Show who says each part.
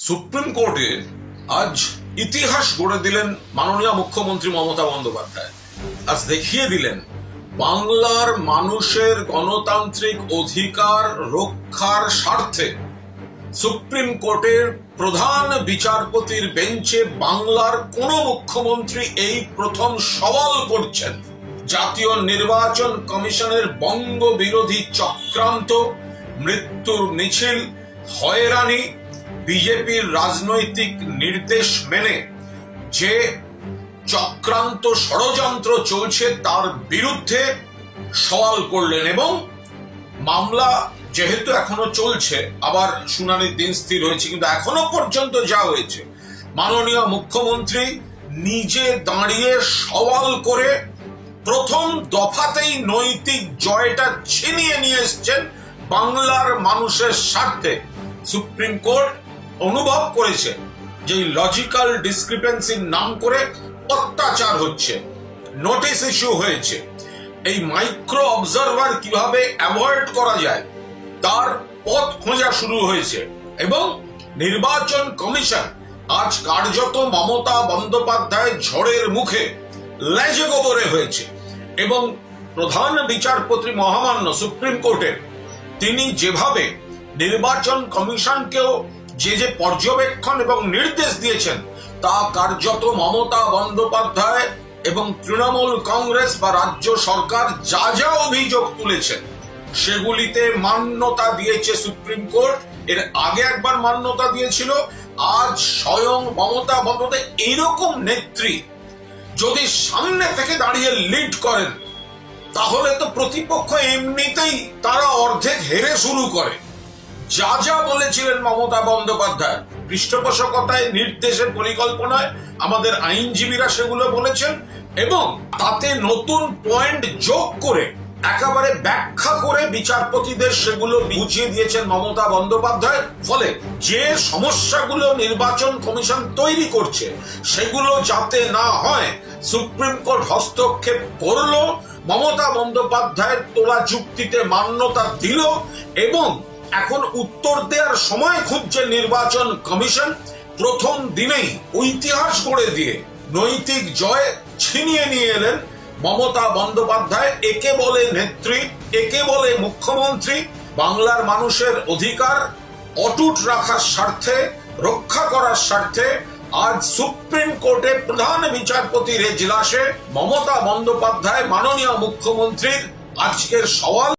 Speaker 1: Supreme কোর্টে আজ ইতিহাস গড়ে দিলেন মাননীয় মুখ্যমন্ত্রী মমতা বন্দ্যোপাধ্যায়। আজ দেখিয়ে দিলেন বাংলার মানুষের গণতান্ত্রিক অধিকার রক্ষার স্বার্থে সুপ্রিম কোর্টের প্রধান বিচারপতির বেঞ্চে বাংলার কোন মুখ্যমন্ত্রী এই প্রথম সওয়াল করছেন জাতীয় নির্বাচন কমিশনের বঙ্গ বিরোধী চক্রান্ত, মৃত্যুর মিছিল, হয়রানি, বিজেপির রাজনৈতিক নির্দেশ মেনে যে চক্রান্ত ষড়যন্ত্র চলছে তার বিরুদ্ধে সওয়াল করলেন। এবং মামলা যেহেতু এখনো চলছে, আবার শুনানির দিন স্থির হয়েছে, কিন্তু এখনো পর্যন্ত যা হয়েছে মাননীয় মুখ্যমন্ত্রী নিজে দাঁড়িয়ে সওয়াল করে প্রথম দফাতেই নৈতিক জয়টা ছিনিয়ে নিয়ে এসছেন বাংলার মানুষের স্বার্থে। সুপ্রিম কোর্ট অনুভব করেছে যে লজিক্যাল ডিসক্রিপেন্সির নাম করে অত্যাচার হচ্ছে, নোটিশ ইস্যু হয়েছে, এই মাইক্রো অবজারভার কিভাবে অ্যাভয়েড করা যায় তার পথ খোঁজা শুরু হয়েছে। এবং নির্বাচন কমিশন আজ কার্যত মমতা বন্দ্যোপাধ্যায় ঝড়ের মুখে লেজে গোবরে হয়েছে। এবং প্রধান বিচারপতি মহামান্য সুপ্রিম কোর্টের তিনি যেভাবে নির্বাচন কমিশনকেও যে পর্যবেক্ষণ এবং নির্দেশ দিয়েছেন তা কার্যত মমতা বন্দ্যোপাধ্যায় এবং তৃণমূল কংগ্রেস বা রাজ্য সরকার যা যা অভিযোগ তুলেছেন সেগুলিতে মান্যতা দিয়েছে সুপ্রিম কোর্ট। এর আগে একবার মান্যতা দিয়েছিল, আজ স্বয়ং মমতা বন্দ্যোপাধ্যায় এইরকম নেত্রী যদি সামনে থেকে দাঁড়িয়ে লিড করেন তাহলে তো প্রতিপক্ষ এমনিতেই তারা অর্ধেক হেরে শুরু করে। যা যা বলেছিলেন মমতা বন্দ্যোপাধ্যায় পৃষ্ঠপোষকতায়, নির্দেশে, পরিকল্পনায় আমাদের আইনজীবীরা সেগুলো বলেছেন এবং তাতে নতুন পয়েন্ট যোগ করে একেবারে ব্যাখ্যা করে বিচারপতিদের সেগুলো বুঝিয়ে দিয়েছেন মমতা বন্দ্যোপাধ্যায়। ফলে যে সমস্যাগুলো নির্বাচন কমিশন তৈরি করছে সেগুলো যাতে না হয় সুপ্রিম কোর্ট হস্তক্ষেপ করলো, মমতা বন্দ্যোপাধ্যায়ের তোলা যুক্তিতে মান্যতা দিল এবং এখন উত্তর দেওয়ার সময় খুঁজছে নির্বাচন কমিশন। প্রথম দিনেই ইতিহাস গড়ে দিয়ে নৈতিক জয় ছিনিয়ে নিয়ে এলেন মমতা বন্দ্যোপাধ্যায়। একে বলে নেত্রী, একে বলে মুখ্যমন্ত্রী। বাংলার মানুষের অধিকার অটুট রাখার স্বার্থে, রক্ষা করার স্বার্থে আজ সুপ্রিম কোর্টে প্রধান বিচারপতির এজলাসে মমতা বন্দ্যোপাধ্যায় মাননীয় মুখ্যমন্ত্রীর আজকের সওয়াল